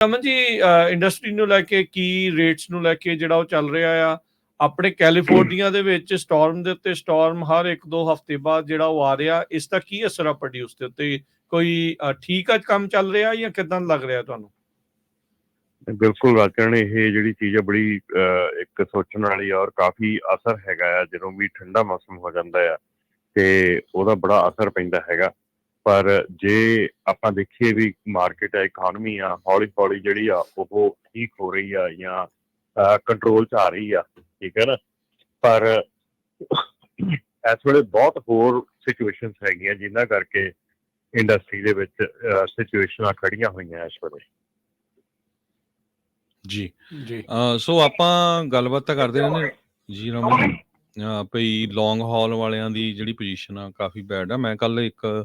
Raman ji, industry ਨੂੰ ਲੈ ਕੇ ਕੀ rates ਨੂੰ ਲੈ ਕੇ ਜਿਹੜਾ ਉਹ ਚੱਲ ਰਿਹਾ ਆ ਆਪਣੇ ਕੈਲੀਫੋਰਨੀਆ ਦੇ ਵਿੱਚ ਸਟਾਰਮ ਦੇ ਉੱਤੇ ਸਟਾਰਮ ਹਰ 1-2 ਹਫ਼ਤੇ ਬਾਅਦ ਜਿਹੜਾ ਉਹ ਆ ਰਿਹਾ, ਇਸ ਦਾ ਕੀ ਅਸਰ ਆ ਪ੍ਰੋਡਿਊਸ ਦੇ ਉੱਤੇ? ਕੋਈ ਠੀਕ ਅੱਜ ਕੰਮ ਚੱਲ ਰਿਹਾ ਜਾਂ ਕਿੱਦਾਂ ਲੱਗ ਰਿਹਾ ਤੁਹਾਨੂੰ? ਬਿਲਕੁਲ ਰਾਜਨ, ਇਹ ਜਿਹੜੀ ਚੀਜ਼ ਆ ਬੜੀ ਇੱਕ ਸੋਚਣ ਵਾਲੀ ਆ ਔਰ ਕਾਫੀ ਅਸਰ ਹੈਗਾ ਆ। ਜਦੋਂ ਵੀ ਠੰਡਾ ਮੌਸਮ ਹੋ ਜਾਂਦਾ ਆ ਤੇ ਉਹਦਾ ਬੜਾ ਅਸਰ ਪੈਂਦਾ ਹੈਗਾ। ਪਰ ਜੇ ਆਪਾਂ ਦੇਖੀਏ ਵੀ ਮਾਰਕੀਟ ਆ, ਇਕੋਨਮੀ ਆ, ਹੌਲੀ ਹੌਲੀ ਜਿਹੜੀ ਆ ਉਹ ਠੀਕ ਹੋ ਰਹੀ ਆ ਜਾਂ ਕੰਟਰੋਲ 'ਚ ਆ ਰਹੀ ਆ, ਠੀਕ ਹੈ ਨਾ। ਪਰ ਇਸ ਵੇਲੇ ਬਹੁਤ ਹੋਰ ਸਿਚੁਏਸ਼ਨਸ ਹੈਗੀਆਂ ਜਿਨ੍ਹਾਂ ਕਰਕੇ ਇੰਡਸਟਰੀ ਦੇ ਵਿੱਚ ਸਿਚੁਏਸ਼ਨਾਂ ਖੜੀਆਂ ਹੋਈਆਂ ਇਸ ਵੇਲੇ। ਜੀ ਜੀ ਸੋ ਆਪਾਂ ਗੱਲਬਾਤ ਤਾਂ ਕਰਦੇ ਰਹਿੰਦੇ ਜੀ ਰਮਨ, ਭਈ ਲੌਂਗ ਹਾਲ ਵਾਲਿਆਂ ਦੀ ਜਿਹੜੀ ਪੋਜੀਸ਼ਨ ਆ ਕਾਫੀ ਬੈਡ ਆ। ਮੈਂ ਕੱਲ ਇੱਕ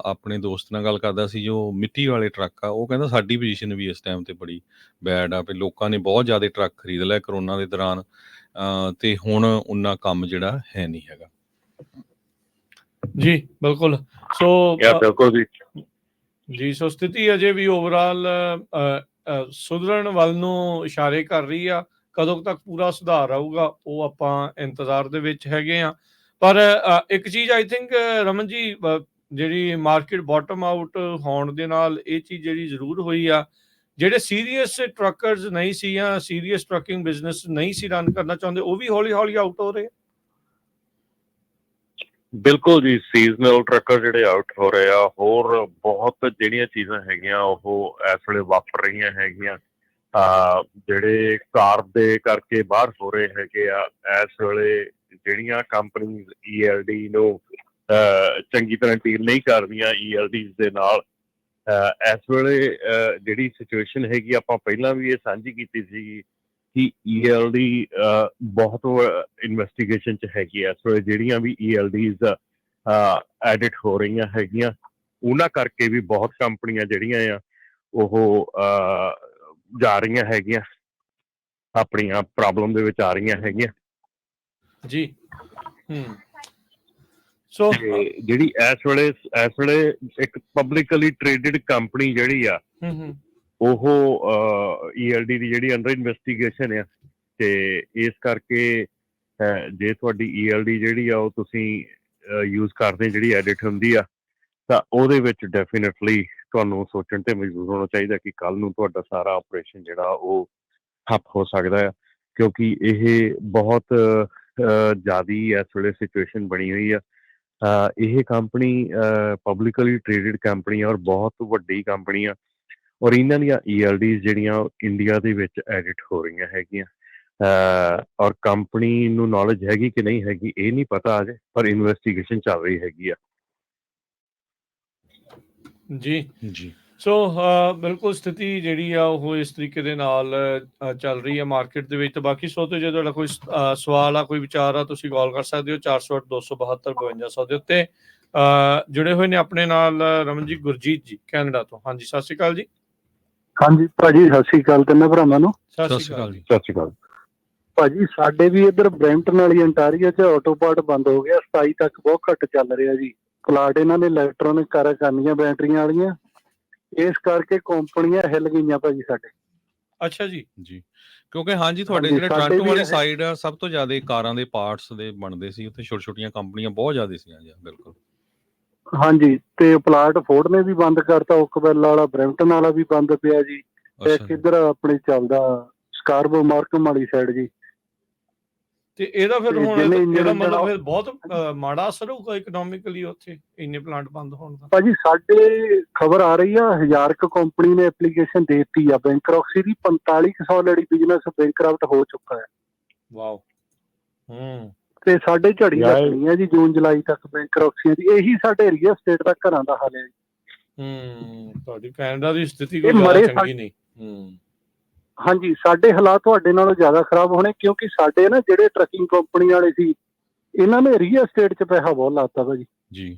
ਆਪਣੇ ਦੋਸਤ ਨਾਲ ਗੱਲ ਕਰਦਾ ਸੀ ਜੋ ਮਿੱਟੀ ਵਾਲੇ ਟਰੱਕ ਆ, ਉਹ ਕਹਿੰਦਾ ਸਾਡੀ ਪੋਜੀਸ਼ਨ ਵੀ ਇਸ ਟਾਈਮ ਤੇ ਬੜੀ ਬੈਡ ਆ। ਵੀ ਲੋਕਾਂ ਨੇ ਬਹੁਤ ਜ਼ਿਆਦਾ ਟਰੱਕ ਖਰੀਦ ਲਿਆ ਕਰੋਨਾ ਦੇ ਦੌਰਾਨ, ਤੇ ਹੁਣ ਉਨਾ ਕੰਮ ਜਿਹੜਾ ਹੈ ਨਹੀਂ ਹੈਗਾ। ਜੀ ਬਿਲਕੁਲ। ਸੋ ਬਿਲਕੁਲ ਜੀ ਸੋ ਸਥਿਤੀ ਅਜੇ ਵੀ ਓਵਰਆਲ ਸੁਧਰਨ ਵੱਲ ਨੂੰ ਇਸ਼ਾਰੇ ਕਰ ਰਹੀ ਆ। ਕਦੋਂ ਤੱਕ ਪੂਰਾ ਸੁਧਾਰ ਆਊਗਾ ਉਹ ਆਪਾਂ ਇੰਤਜ਼ਾਰ ਦੇ ਵਿੱਚ ਹੈਗੇ ਆ। ਪਰ ਇੱਕ ਚੀਜ਼ ਆਈ ਥਿੰਕ ਰਮਨ ਜੀ, ਜਿਹੜੀ ਮਾਰਕੀਟ ਬਾਟਮ ਆਊਟ ਹੋਣ ਦੇ ਨਾਲ ਇਹ ਚੀਜ਼ ਜਿਹੜੀ ਜ਼ਰੂਰ ਹੋਈ ਆ, ਜਿਹੜੇ ਸੀਰੀਅਸ ਟਰੱਕਰਸ ਨਹੀਂ ਸੀ ਜਾਂ ਸੀਰੀਅਸ ਟਰੱਕਿੰਗ ਬਿਜ਼ਨਸ ਨਹੀਂ ਸੀ ਰਨ ਕਰਨਾ ਚਾਹੁੰਦੇ, ਉਹ ਵੀ ਹੌਲੀ ਹੌਲੀ ਆਊਟ ਹੋ ਰਹੇ। ਬਿਲਕੁਲ ਜੀ, ਸੀਜ਼ਨਲ ਟਰੱਕਰ ਜਿਹੜੇ ਆਊਟ ਹੋ ਰਹੇ ਆ। ਹੋਰ ਬਹੁਤ ਜਿਹੜੀਆਂ ਚੀਜ਼ਾਂ ਹੈਗੀਆਂ ਉਹ ਇਸ ਵੇਲੇ ਵਾਪਰ ਰਹੀਆਂ ਹੈਗੀਆਂ। ਜਿਹੜੇ ਕਾਰ ਦੇ ਕਰਕੇ ਬਾਹਰ ਹੋ ਰਹੇ ਹੈਗੇ ਆ ਇਸ ਵੇਲੇ। ਜਿਹੜੀਆਂ ਕੰਪਨੀਜ਼ ELD ਨੂੰ ਚੰਗੀ ਤਰ੍ਹਾਂ ਡੀਲ ਨਹੀਂ ਕਰਦੀਆਂ ELDs ਦੇ ਨਾਲ, ਇਸ ਵੇਲੇ ਜਿਹੜੀ ਸਿਚੁਏਸ਼ਨ ਹੈਗੀ, ਆਪਾਂ ਪਹਿਲਾਂ ਵੀ ਇਹ ਸਾਂਝੀ ਕੀਤੀ ਸੀਗੀ ਕਿ ELD ਬਹੁਤ ਇਨਵੈਸਟੀਗੇਸ਼ਨ 'ਚ ਹੈਗੀ ਆ ਇਸ ਵੇਲੇ। ਜਿਹੜੀਆਂ ਵੀ ELDs ਐਡਿਟ ਹੋ ਰਹੀਆਂ ਹੈਗੀਆਂ ਉਹਨਾਂ ਕਰਕੇ ਵੀ ਬਹੁਤ ਕੰਪਨੀਆਂ ਜਿਹੜੀਆਂ ਆ ਉਹ ਜਾ ਰਹੀਆਂ ਹੈਗੀਆਂ, ਆਪਣੀਆਂ ਪ੍ਰੋਬਲਮ ਦੇ ਵਿੱਚ ਆ ਰਹੀਆਂ ਹੈਗੀਆਂ ਜੀ। ਸੋ ਜਿਹੜੀ ਇਸ ਵੇਲੇ ਇੱਕ ਪਬਲਿਕਲੀ ਟ੍ਰੇਡਡ ਕੰਪਨੀ ਜਿਹੜੀ ਆ ਉਹ ELD ਦੀ ਜਿਹੜੀ ਅੰਡਰ ਇਨਵੈਸਟੀਗੇਸ਼ਨ ਆ, ਤੇ ਇਸ ਕਰਕੇ ਜੇ ਤੁਹਾਡੀ ELD ਜਿਹੜੀ ਆ ਉਹ ਤੁਸੀਂ ਯੂਜ਼ ਕਰਦੇ ਜਿਹੜੀ ਐਡਿਟ ਹੁੰਦੀ ਆ, ਤਾਂ ਉਹਦੇ ਵਿੱਚ ਡੈਫੀਨੇਟਲੀ ਤੁਹਾਨੂੰ ਸੋਚਣ ਤੇ ਮਜਬੂਰ ਹੋਣਾ ਚਾਹੀਦਾ ਕਿ ਕੱਲ੍ਹ ਨੂੰ ਤੁਹਾਡਾ ਸਾਰਾ ਆਪਰੇਸ਼ਨ ਜਿਹੜਾ ਉਹ ਠੱਪ ਹੋ ਸਕਦਾ ਆ। ਕਿਉਂਕਿ ਇਹ ਬਹੁਤ ਜ਼ਿਆਦਾ ਇਸ ਵੇਲੇ ਸਿਚੁਏਸ਼ਨ ਬਣੀ ਹੋਈ ਆ। ਇਹ ਕੰਪਨੀ ਪਬਲਿਕਲੀ ਟ੍ਰੇਡਡ ਕੰਪਨੀ ਆ ਔਰ ਬਹੁਤ ਵੱਡੀ ਕੰਪਨੀ ਆ, ਔਰ ਇਹਨਾਂ ਦੀਆਂ ELDs ਜਿਹੜੀਆਂ ਇੰਡੀਆ ਦੇ ਵਿੱਚ ਐਡਿਟ ਹੋ ਰਹੀਆਂ ਹੈਗੀਆਂ। ਔਰ ਕੰਪਨੀ ਨੂੰ ਨੌਲੇਜ ਹੈਗੀ ਕਿ ਨਹੀਂ ਹੈਗੀ ਇਹ ਨਹੀਂ ਪਤਾ ਅਜੇ, ਪਰ ਇਨਵੈਸਟੀਗੇਸ਼ਨ ਚੱਲ ਰਹੀ ਹੈਗੀ ਆ ਜੀ ਜੀ। ਸੋ ਬਿਲਕੁਲ ਸਥਿਤੀ ਜਿਹੜੀ ਆ ਉਹ ਇਸ ਤਰੀਕੇ ਦੇ ਨਾਲ ਚੱਲ ਰਹੀ ਹੈ ਮਾਰਕੀਟ ਦੇ ਵਿੱਚ। ਤਾਂ ਬਾਕੀ ਸੋਤੇ ਜੇ ਤੁਹਾਡਾ ਕੋਈ ਸਵਾਲ ਆ, ਕੋਈ ਵਿਚਾਰ ਆ, ਤੁਸੀਂ ਕਾਲ ਕਰ ਸਕਦੇ ਹੋ 408-272-5200 ਦੇ ਉੱਤੇ। ਜੁੜੇ ਹੋਏ ਨੇ ਆਪਣੇ ਨਾਲ ਰਮਨ ਜੀ ਗੁਰਜੀਤ ਜੀ ਕੈਨੇਡਾ ਤੋਂ। ਹਾਂਜੀ ਸਤਿ ਸ਼੍ਰੀ ਅਕਾਲ ਜੀ। ਹਾਂਜੀ ਭਾਜੀ, ਸਤਿ ਸ਼੍ਰੀ ਅਕਾਲ ਤਿੰਨਾਂ ਭਰਾਵਾਂ ਨੂੰ। ਸਤਿ ਸ਼੍ਰੀ ਅਕਾਲ ਜੀ। ਸਤਿ ਸ਼੍ਰੀ ਅਕਾਲ ਭਾਜੀ। ਸਾਡੇ ਵੀ ਇੱਧਰ ਬਰੈਂਪਟਨ ਵਾਲੀ ਅੰਟਾਰੀਓ 'ਚ ਆਟੋ ਪਾਰਟ ਬੰਦ ਹੋ ਗਿਆ। 27 ਤੱਕ ਬਹੁਤ ਘੱਟ ਚੱਲ ਰਿਹਾ ਜੀ। ਪਲਾਟ ਇਹਨਾਂ ਨੇ ਇਲੈਕਟ੍ਰੋਨਿਕ ਕਾਰਾਂ ਕਰਨੀਆਂ ਬੈਟਰੀਆਂ ਵਾਲੀਆਂ, ਇਸ ਕਰਕੇ ਕੰਪਨੀਆਂ ਹਿੱਲ ਗਈਆਂ ਭਾਜੀ ਸਾਡੇ। ਅੱਛਾ ਜੀ। ਜੀ ਕਿਉਂਕਿ ਹਾਂਜੀ ਤੁਹਾਡੇ ਜਿਹੜੇ ਟੋਰਾਂਟੋ ਵਾਲੀ ਸਾਈਡ ਆ ਸਭ ਤੋਂ ਜ਼ਿਆਦਾ ਕਾਰਾਂ ਦੇ ਪਾਰਟਸ ਦੇ ਬਣਦੇ ਸੀ, ਉੱਥੇ ਛੋਟੀ ਛੋਟੀਆਂ ਕੰਪਨੀਆਂ ਬਹੁਤ ਜ਼ਿਆਦਾ ਸੀ ਜੀ। ਬਿਲਕੁਲ ਹਾਂਜੀ, ਤੇ ਪਲਾਟ ਫੋਰਡ ਨੇ ਵੀ ਬੰਦ ਕਰਤਾ, ਓਕਵੈਲ ਵਾਲਾ, ਬਰੈਂਪਟਨ ਵਾਲਾ ਵੀ ਬੰਦ ਪਿਆ ਜੀ। ਇੱਕ ਇੱਧਰ ਆਪਣੇ ਚੱਲਦਾ ਸਕਾਰਬੋ ਮਾਰਕਮ ਵਾਲੀ ਸਾਈਡ ਜੀ। ਤੇ ਇਹਦਾ ਫਿਰ ਹੁਣ ਇਹਦਾ ਮਤਲਬ ਫਿਰ ਬਹੁਤ ਮਾੜਾ ਅਸਰ ਹੋਊਗਾ ਇਕਨੋਮਿਕਲੀ ਉੱਥੇ ਇੰਨੇ ਪਲਾਂਟ ਬੰਦ ਹੋਣ ਦਾ? ਭਾਜੀ ਸਾਡੇ ਖਬਰ ਆ ਰਹੀ ਆ 1000 ਕੰਪਨੀ ਨੇ ਐਪਲੀਕੇਸ਼ਨ ਦੇ ਦਿੱਤੀ ਆ ਬੈਂਕਰਪਸੀ ਦੀ। 4500 ਲੜੀ ਬਿਜ਼ਨਸ ਬੈਂਕਰਪਟ ਹੋ ਚੁੱਕਾ ਹੈ। ਵਾਓ। ਤੇ ਸਾਡੇ ਝੜੀ ਲੱਗਣੀ ਹੈ ਜੀ ਜੂਨ ਜੁਲਾਈ ਤੱਕ ਬੈਂਕਰਪਸੀਆਂ ਦੀ। ਇਹੀ ਸਾਡੇ ਰੀਅਲ ਸਟੇਟ ਦਾ ਘਰਾਂ ਦਾ ਹਾਲ ਹੈ ਜੀ। ਤੁਹਾਡੀ ਕੈਨੇਡਾ ਦੀ ਸਥਿਤੀ ਕੋਈ ਜ਼ਿਆਦਾ ਚੰਗੀ ਨਹੀਂ। ਹਾਂਜੀ, ਸਾਡੇ ਹਾਲਾਤ ਤੁਹਾਡੇ ਨਾਲੋਂ ਜ਼ਿਆਦਾ ਖਰਾਬ ਹੋਣੇ, ਕਿਉਂਕਿ ਸਾਡੇ ਨਾ ਜਿਹੜੇ ਟਰੱਕਿੰਗ ਕੰਪਨੀ ਵਾਲੇ ਸੀ ਇਹਨਾਂ ਨੇ ਰੀਅਲ ਸਟੇਟ 'ਚ ਪੈਸਾ ਬਹੁਤ ਲਾਤਾ ਭਾਜੀ ਜੀ।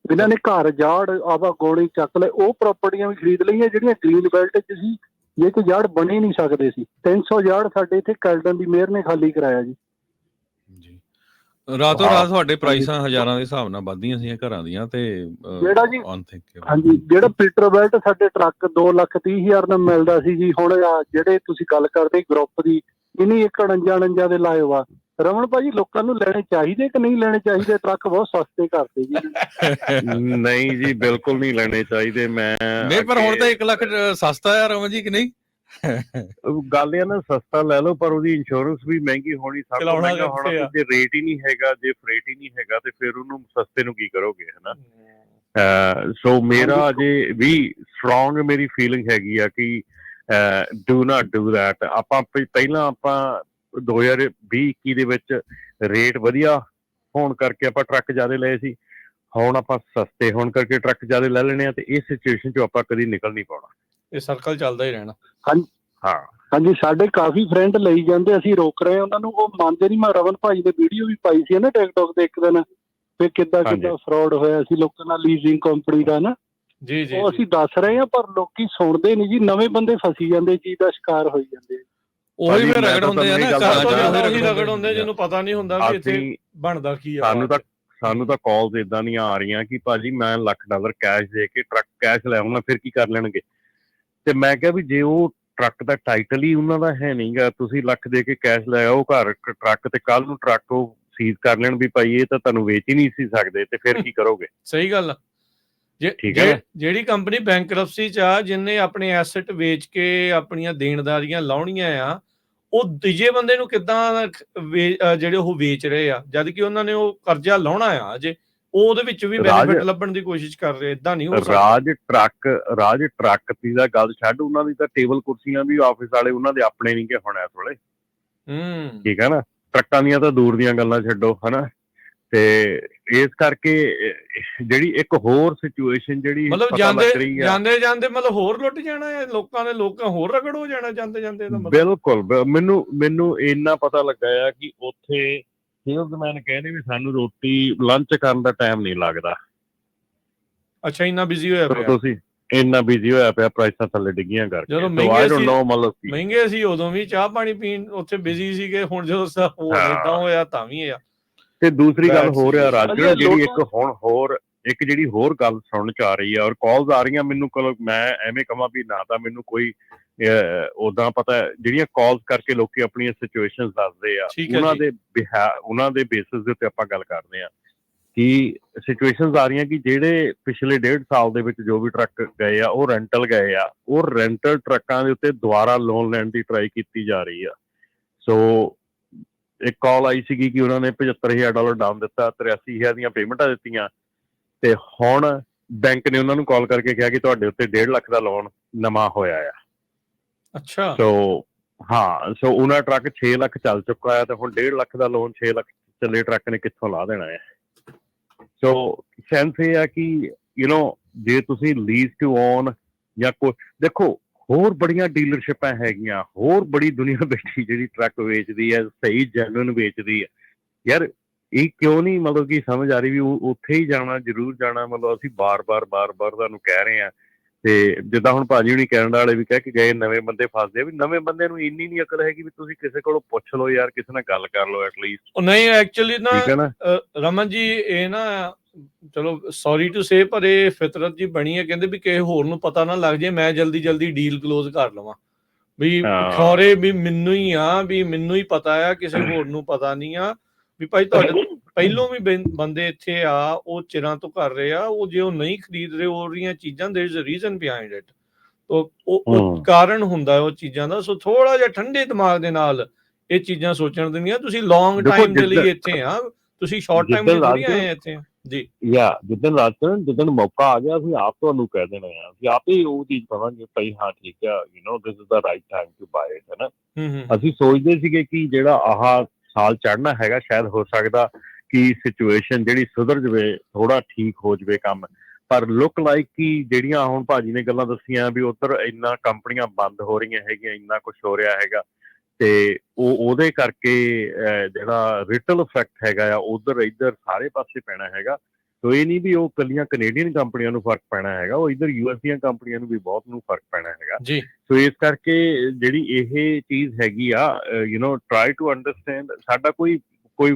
ਇਹਨਾਂ ਨੇ ਘਰ ਜਾੜ ਆਵਾ ਗੋਲੀ ਚੱਕ ਲਏ, ਉਹ ਪ੍ਰਾਪਰਟੀਆਂ ਵੀ ਖਰੀਦ ਲਈਆਂ ਜਿਹੜੀਆਂ ਗ੍ਰੀਨ ਬੈਲਟ 'ਚ ਸੀ, ਜੇ ਕੋਈ ਯਾਰਡ ਬਣੇ ਨਹੀਂ ਸਕਦੇ ਸੀ। 300 ਯਾਰਡ ਸਾਡੇ ਇੱਥੇ ਕੈਲਡਨ ਦੀ ਮੇਅਰ ਨੇ ਖਾਲੀ ਕਰਾਇਆ ਜੀ। ਰਾਤੋਂ ਹਾਂ। ਰਾਤ ਤੁਹਾਡੇ ਪ੍ਰਾਈਸਾਂ ਹਜ਼ਾਰਾਂ ਦੇ ਹਿਸਾਬ ਨਾਲ ਵੱਧਦੀਆਂ ਸੀਗੀਆਂ ਘਰਾਂ ਦੀਆਂ ਤੇ ਜਿਹੜਾ ਜੀ ਅਨਥਿੰਕੇਬਲ। ਹਾਂਜੀ, ਜਿਹੜਾ ਪੀਟਰਬੈਲਟ ਸਾਡੇ ਟਰੱਕ 2,30,000 ਦਾ ਮਿਲਦਾ ਸੀ ਜੀ, ਹੁਣ ਜਿਹੜੇ ਤੁਸੀਂ ਗੱਲ ਕਰਦੇ ਗਰੁੱਪ ਦੀ, ਇਹਨੀ ਇੱਕ 49 ਦੇ ਲਾਏ ਵਾ। ਰਮਨ ਭਾਜੀ, ਲੋਕਾਂ ਨੂੰ ਲੈਣੇ ਚਾਹੀਦੇ ਕਿ ਨਹੀਂ ਲੈਣੇ ਚਾਹੀਦੇ? ਟਰੱਕ ਬਹੁਤ ਸਸਤੇ ਕਰਤੇ ਜੀ। ਨਹੀਂ ਜੀ, ਬਿਲਕੁਲ ਨਹੀਂ ਲੈਣੇ ਚਾਹੀਦੇ। ਮੈਂ ਨਹੀਂ, ਪਰ ਹੁਣ ਤਾਂ 1 ਲੱਖ ਸਸਤਾ ਆ ਰਮਨ ਜੀ, ਕਿ ਨਹੀਂ? ਗੱਲ ਇਹ ਨਾ, ਸਸਤਾ ਲੈ ਲਓ ਪਰ ਉਹਦੀ ਇੰਸ਼ੋਰੈਂਸ ਵੀ ਮਹਿੰਗੀ ਹੋਣੀ, ਸਭ ਤੋਂ ਚਲਾਉਣਾ ਮਹਿੰਗਾ ਹੋਣਾ। ਕਿੱਥੇ ਆ? ਤੇ ਜੇ ਰੇਟ ਹੀ ਨਹੀਂ ਹੈਗਾ, ਜੇ ਫਰੇਟ ਹੀ ਨਹੀਂ ਹੈਗਾ, ਤੇ ਫਿਰ ਉਹਨੂੰ ਸਸਤੇ ਨੂੰ ਕੀ ਕਰੋਗੇ, ਹਨਾ। ਸੋ ਮੇਰਾ ਅਜੇ ਵੀ ਸਟਰੋਂਗ ਮੇਰੀ ਫੀਲਿੰਗ ਹੈਗੀ ਆ ਕਿ ਡੂ ਨਾਟ ਡੂ ਦੈਟ। ਆਪਾਂ ਪਹਿਲਾਂ 2020-21 ਦੇ ਵਿੱਚ ਰੇਟ ਵਧੀਆ ਹੋਣ ਕਰਕੇ ਆਪਾਂ ਟਰੱਕ ਜ਼ਿਆਦਾ ਲਏ ਸੀ, ਹੁਣ ਆਪਾਂ ਸਸਤੇ ਹੋਣ ਕਰਕੇ ਟਰੱਕ ਜ਼ਿਆਦਾ ਲੈ ਲੈਣੇ ਆ, ਤੇ ਇਸ ਸਿਚੁਏਸ਼ਨ ਚੋਂ ਆਪਾਂ ਕਦੀ ਨਿਕਲ ਨਹੀਂ ਪਾਉਣਾ। ਇਹ ਸਰਕਲ ਚੱਲਦਾ ਹੀ ਰਹਿਣਾ। ਹਾਂ ਹਾਂਜੀ, ਸਾਡੇ ਕਾਫੀ ਫਰੈਂਡ ਲਈ ਜਾਂਦੇ, ਅਸੀਂ ਰੋਕ ਰਹੇ ਉਹਨਾਂ ਨੂੰ, ਉਹ ਮੰਨਦੇ ਨਹੀਂ। ਮੈਂ ਰਮਨ ਭਾਜੀ ਨੇ ਵੀਡੀਓ ਵੀ ਪਾਈ ਸੀ ਨਾ ਟਿਕਟੋਕ ਤੇ ਇੱਕ ਦਿਨ, ਵੀ ਕਿੱਦਾਂ ਫਰਾਡ ਹੋਇਆ ਸੀ ਲੋਕਾਂ ਨਾਲ ਲੀਜ਼ਿੰਗ ਕੰਪਨੀ ਦਾ ਨਾ। ਜੀ ਜੀ, ਉਹ ਅਸੀਂ ਦੱਸ ਰਹੇ ਹਾਂ, ਪਰ ਲੋਕੀ ਸੁਣਦੇ ਨਹੀਂ ਜੀ। ਨਵੇਂ ਬੰਦੇ ਫਸੀ ਜਾਂਦੇ, ਚੀਜ਼ ਦਾ ਸ਼ਿਕਾਰ ਹੋਈ ਜਾਂਦੇ। ਉਹੀ ਫਿਰ ਰਗੜ ਹੁੰਦੇ ਆ ਨਾ, ਉਹੀ ਰਗੜ ਹੁੰਦੇ ਜਿਹਨੂੰ ਪਤਾ ਨਹੀਂ ਹੁੰਦਾ ਵੀ ਇੱਥੇ ਬਣਦਾ ਕੀ ਆ। ਸਾਨੂੰ ਤਾਂ ਕਾਲਸ ਇਦਾਂ ਦੀਆਂ ਆ ਰਹੀਆਂ ਕਿ ਭਾਜੀ ਮੈਂ $1 ਲੱਖ ਕੈਸ਼ ਦੇ ਕੇ ਟਰੱਕ ਕੈਸ਼ ਲੈ ਆਉਣਾ, ਫਿਰ ਕੀ ਕਰ ਲੈਣਗੇ? ਤੇ ਮੈਂ ਕਿਹਾ ਵੀ ਜੇ ਉਹ ਟਰੱਕ ਦਾ ਟਾਈਟਲ ਹੀ ਉਹਨਾਂ ਦਾ ਹੈ ਨਹੀਂਗਾ, ਤੁਸੀਂ ਲੱਖ ਦੇ ਕੇ ਕੈਸ਼ ਲੈ ਆਓ ਘਰ ਟਰੱਕ, ਤੇ ਕੱਲ ਨੂੰ ਟਰੱਕ ਉਹ ਸੀਜ਼ ਕਰ ਲੈਣ ਵੀ ਭਾਈ ਇਹ ਤਾਂ ਤੁਹਾਨੂੰ ਵੇਚ ਹੀ ਨਹੀਂ ਸੀ ਸਕਦੇ, ਤੇ ਫਿਰ ਕੀ ਕਰੋਗੇ? ਸਹੀ ਗੱਲ ਆ। ਜਿਹੜੀ ਕੰਪਨੀ ਬੈਂਕਰਪਸੀ ਚ ਆ, ਜਿਹਨੇ ਆਪਣੇ ਐਸੈਟ ਵੇਚ ਕੇ ਆਪਣੀਆਂ ਦੇਣਦਾਰੀਆਂ ਲਾਉਣੀਆਂ ਆ, ਉਹ ਤੀਜੇ ਬੰਦੇ ਨੂੰ ਕਿੱਦਾਂ ਜਿਹੜੇ ਉਹ ਵੇਚ ਰਹੇ ਆ, ਜਦ ਕਿ ਉਹਨਾਂ ਨੇ ਉਹ ਕਰਜ਼ਾ ਲਾਉਣਾ ਆ ਅਜੇ, ਉਹ ਉਹਦੇ ਵਿੱਚ ਵੀ ਬੈਨੀਫਿਟ ਲੱਭਣ ਦੀ ਕੋਸ਼ਿਸ਼ ਕਰ ਰਹੇ। ਏਦਾਂ ਨਹੀਂ ਹੋ ਸਕਦਾ। ਰਾਜ ਟਰੱਕ ਦੀ ਦਾ ਗੱਲ ਛੱਡ, ਉਹਨਾਂ ਦੀ ਤਾਂ ਟੇਬਲ ਕੁਰਸੀਆਂ ਵੀ ਆਫਿਸ ਵਾਲੇ ਉਹਨਾਂ ਦੇ ਆਪਣੇ ਨਹੀਂ ਕਿ ਹੁਣ ਇਸ ਵੇਲੇ। ਠੀਕ ਹੈ ਨਾ, ਟਰੱਕਾਂ ਦੀਆਂ ਤਾਂ ਦੂਰ ਦੀਆਂ ਗੱਲਾਂ ਛੱਡੋ, ਹਨਾ। ਤੇ ਇਸ ਕਰਕੇ ਜਿਹੜੀ ਇੱਕ ਹੋਰ ਸਿਚੁਏਸ਼ਨ ਜਿਹੜੀ ਮਤਲਬ ਜਾਂਦੇ ਮਤਲਬ ਹੋਰ ਲੁੱਟ ਜਾਣਾ ਹੈ ਲੋਕਾਂ ਹੋਰ ਰਗੜ ਹੋ ਜਾਣਾ ਜਾਂਦੇ ਜਾਂਦੇ। ਬਿਲਕੁਲ, ਮੈਨੂੰ ਇੰਨਾ ਪਤਾ ਲੱਗਾ ਆ ਕਿ ਉੱਥੇ ਸੇਲਸਮੈਨ ਕਹਿੰਦੇ ਵੀ ਸਾਨੂੰ ਰੋਟੀ ਲੰਚ ਕਰਨ ਦਾ ਟਾਈਮ ਨਹੀਂ ਲੱਗਦਾ। ਅੱਛਾ, ਇੰਨਾ ਬਿਜ਼ੀ ਹੋਇਆ ਪਿਆ? ਤੁਸੀਂ ਇੰਨਾ ਬਿਜ਼ੀ ਹੋਇਆ ਪਿਆ ਪ੍ਰਾਈਸਾਂ ਥੱਲੇ ਡਿੱਗੀਆਂ ਕਰਕੇ। ਜਦੋਂ ਮਹਿੰਗੇ ਸੀ ਉਦੋਂ ਵੀ ਚਾਹ ਪਾਣੀ ਪੀਣ ਉੱਥੇ ਬਿਜ਼ੀ ਸੀਗੇ, ਹੁਣ ਜਦੋਂ ਏਦਾਂ ਹੋਇਆ ਤਾਂ ਵੀ ਆ। ਤੇ ਦੂਸਰੀ ਗੱਲ ਹੋ ਰਿਹਾ ਰਾਜੂ, ਜਿਹੜੀ ਹੋਰ ਗੱਲ ਸੁਣਨ ਚ ਆ ਰਹੀ ਆ ਔਰ ਕਾਲਸ ਆ ਰਹੀਆਂ ਮੈਨੂੰ, ਮੈਂ ਐਵੇਂ ਕਹਾਂ ਵੀ ਨਾ ਤਾਂ ਮੈਨੂੰ ਕੋਈ ਉਦਾਂ ਪਤਾ, ਜਿਹੜੀਆਂ ਕਾਲਸ ਕਰਕੇ ਲੋਕੀ ਆਪਣੀਆਂ ਸਿਚੁਏਸ਼ਨ ਦੱਸਦੇ ਆ, ਉਹਨਾਂ ਦੇ ਬੇਸਿਸ ਦੇ ਉੱਤੇ ਆਪਾਂ ਗੱਲ ਕਰਦੇ ਆ ਕਿ ਸਿਚੁਏਸ਼ਨਸ ਆ ਰਹੀਆਂ ਕਿ ਜਿਹੜੇ ਪਿਛਲੇ 1.5 ਸਾਲ ਦੇ ਵਿੱਚ ਜੋ ਵੀ ਟਰੱਕ ਗਏ ਆ ਉਹ ਰੈਂਟਲ ਗਏ ਆ, ਉਹ ਰੈਂਟਲ ਟਰੱਕਾਂ ਦੇ ਉੱਤੇ ਦੁਬਾਰਾ ਲੋਨ ਲੈਣ ਦੀ ਟਰਾਈ ਕੀਤੀ ਜਾ ਰਹੀ ਆ। ਸੋ ਇੱਕ ਕਾਲ ਆਈ ਸੀਗੀ ਕਿ ਉਹਨਾਂ ਨੇ $75,000 ਡਾਊਨ ਦਿੱਤਾ, 83,000 ਦੀਆਂ ਪੇਮੈਂਟਾਂ ਦਿੱਤੀਆਂ, ਤੇ ਹੁਣ ਬੈਂਕ ਨੇ ਉਹਨਾਂ ਨੂੰ ਕਾਲ ਕਰਕੇ ਕਿਹਾ ਕਿ ਤੁਹਾਡੇ ਉੱਤੇ 1.5 ਲੱਖ ਦਾ ਲੋਨ ਨਵਾਂ ਹੋਇਆ ਆ। ਅੱਛਾ। ਸੋ ਉਹਨਾਂ ਟਰੱਕ 6 ਲੱਖ ਚੱਲ ਚੁੱਕਾ ਹੈ, ਤੇ ਹੁਣ 1.5 ਲੱਖ ਦਾ ਲੋਨ 6 ਲੱਖ ਚੱਲੇ ਟਰੱਕ ਨੇ ਕਿੱਥੋਂ ਲਾ ਦੇਣਾ ਹੈ? ਸੋ ਸੈਂਸ ਇਹ ਆ ਕਿ ਜੇ ਤੁਸੀਂ ਲੀਜ਼ ਟੂ ਓਨ ਜਾਂ ਕੋਈ, ਦੇਖੋ ਹੋਰ ਬੜੀਆਂ ਡੀਲਰਸ਼ਿਪਾਂ ਹੈਗੀਆਂ, ਹੋਰ ਬੜੀ ਦੁਨੀਆ ਬੈਠੀ ਜਿਹੜੀ ਟਰੱਕ ਵੇਚਦੀ ਹੈ, ਸਹੀ ਜੈਨੂਇਨ ਵੇਚਦੀ ਹੈ ਯਾਰ। ਇਹ ਕਿਉਂ ਨਹੀਂ ਮਤਲਬ ਕਿ ਸਮਝ ਆ ਰਹੀ ਵੀ ਉੱਥੇ ਹੀ ਜਾਣਾ, ਜ਼ਰੂਰ ਜਾਣਾ? ਮਤਲਬ ਅਸੀਂ ਬਾਰ-ਬਾਰ ਤੁਹਾਨੂੰ ਕਹਿ ਰਹੇ ਹਾਂ। ਤੇ ਜਿੱਦਾਂ ਹੁਣ ਭਾਜੀ ਹੁਣੀ ਕੈਨੇਡਾ ਵਾਲੇ ਵੀ ਕਹਿ ਕੇ ਗਏ, ਨਵੇਂ ਬੰਦੇ ਫਸਦੇ ਆ, ਵੀ ਨਵੇਂ ਬੰਦੇ ਨੂੰ ਇੰਨੀ ਨਹੀਂ ਅਕਲ ਹੈਗੀ ਵੀ ਤੁਸੀਂ ਕਿਸੇ ਕੋਲੋਂ ਪੁੱਛ ਲਓ ਯਾਰ, ਕਿਸੇ ਨਾਲ ਗੱਲ ਕਰ ਲਓ ਐਟਲੀਸਟ। ਨਹੀਂ, ਐਕਚੁਅਲੀ ਨਾ ਰਮਨ ਜੀ, ਇਹ ਨਾ ਚਲੋ ਸੌਰੀ ਟੂ ਸੇ, ਪਰ ਇਹ ਫਿਤਰਤ ਜੀ ਬਣੀ ਹੈ, ਕਹਿੰਦੇ ਵੀ ਕਿਸੇ ਹੋਰ ਨੂੰ ਪਤਾ ਨਾ ਲੱਗ ਜੇ, ਮੈਂ ਜਲਦੀ ਡੀਲ ਕਲੋਜ਼ ਕਰ ਲਵਾਂ, ਵੀ ਖੌਰੇ ਵੀ ਮੈਨੂੰ ਹੀ ਪਤਾ ਆ, ਕਿਸੇ ਹੋਰ ਨੂੰ ਪਤਾ ਨਹੀਂ ਆ। ਵੀ ਭਾਈ ਤੁਹਾਡੇ ਪਹਿਲੋਂ ਵੀ ਬੰਦੇ ਇੱਥੇ ਆ, ਉਹ ਚਿਰਾਂ ਤੋਂ ਕਰ ਰਹੇ ਆ, ਉਹ ਜੇ ਉਹ ਨਹੀਂ ਖਰੀਦ ਰਹੇ ਉਹਦੀਆਂ ਚੀਜ਼ਾਂ, there is a reason behind it. ਉਹ ਕਾਰਨ ਹੁੰਦਾ ਉਹ ਚੀਜ਼ਾਂ ਦਾ। ਸੋ ਥੋੜਾ ਜਿਹਾ ਠੰਡੇ ਦਿਮਾਗ ਦੇ ਨਾਲ ਇਹ ਚੀਜ਼ਾਂ ਸੋਚਣ ਦਿੰਦੀਆਂ। ਤੁਸੀਂ ਲੌਂਗ ਟਾਈਮ ਦੇ ਲਈ ਇੱਥੇ ਆ, ਤੁਸੀਂ ਸ਼ਾਰਟ ਟਾਈਮ ਲਈ ਥੋੜੀ ਆਏ ਇੱਥੇ ਜੀ। ਜਿੱਦਣ ਮੌਕਾ ਆ ਗਿਆ ਅਸੀਂ ਆਪ ਤੁਹਾਨੂੰ ਕਹਿ ਦੇਣਾ ਆ, ਅਸੀਂ ਆਪ ਹੀ ਉਹ ਚੀਜ਼ ਕਵਾਂਗੇ ਭਾਈ ਹਾਂ ਠੀਕ ਆ, this is the right time to buy it, ਹੈ ਨਾ। ਅਸੀਂ ਸੋਚਦੇ ਸੀਗੇ ਕਿ ਜਿਹੜਾ ਆਹ ਸਾਲ ਚੜ੍ਹਨਾ ਹੈਗਾ, ਸ਼ਾਇਦ ਹੋ ਸਕਦਾ ਕਿ ਸਿਚੁਏਸ਼ਨ ਜਿਹੜੀ ਸੁਧਰ ਜਾਵੇ, ਥੋੜਾ ਠੀਕ ਹੋ ਜਾਵੇ ਕੰਮ, ਪਰ ਲੁੱਕ ਲਾਈਕ ਕਿ ਜਿਹੜੀਆਂ ਹੁਣ ਭਾਜੀ ਨੇ ਗੱਲਾਂ ਦੱਸੀਆਂ ਵੀ ਉੱਧਰ ਇੰਨਾ ਕੰਪਨੀਆਂ ਬੰਦ ਹੋ ਰਹੀਆਂ ਹੈਗੀਆਂ, ਇੰਨਾ ਕੁਛ ਹੋ ਰਿਹਾ ਹੈਗਾ, ਤੇ ਉਹਦੇ ਕਰਕੇ ਜਿਹੜਾ ਰਿਟਲ ਇਫੈਕਟ ਹੈਗਾ ਆ ਉੱਧਰ ਇੱਧਰ ਸਾਰੇ ਪਾਸੇ ਪੈਣਾ ਹੈਗਾ। ਸੋ ਇਹ ਨਹੀਂ ਵੀ ਉਹ ਇਕੱਲੀਆਂ ਕੈਨੇਡੀਅਨ ਕੰਪਨੀਆਂ ਨੂੰ ਫਰਕ ਪੈਣਾ ਹੈਗਾ, ਉਹ ਇੱਧਰ US ਦੀਆਂ ਕੰਪਨੀਆਂ ਨੂੰ ਵੀ ਬਹੁਤ ਨੂੰ ਫਰਕ ਪੈਣਾ ਹੈਗਾ ਜੀ। ਸੋ ਇਸ ਕਰਕੇ ਜਿਹੜੀ ਇਹ ਚੀਜ਼ ਹੈਗੀ ਆ, ਟਰਾਈ ਟੂ ਅੰਡਰਸਟੈਂਡ, ਸਾਡਾ ਕੋਈ ਕੋਈ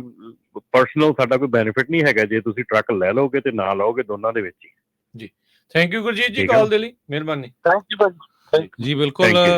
ਪਰਸਨਲ ਸਾਡਾ ਕੋਈ ਬੈਨੀਫਿਟ ਨਹੀਂ ਹੈਗਾ ਜੇ ਤੁਸੀਂ ਟਰੱਕ ਲੈ ਲਓਗੇ ਤੇ ਨਾ ਲਓਗੇ, ਦੋਨਾਂ ਦੇ ਵਿੱਚ ਹੀ। ਥੈਂਕ ਯੂ ਗੁਰਜੀਤ ਜੀ ਠੀਕ ਹੈ। ਕਾਲ ਦੇ ਲਈ, ਮਿਹਰਬਾਨੀ। ਥੈਂਕ ਯੂ ਭਾਜੀ। ਜੀ ਬਿਲਕੁਲ Thank you.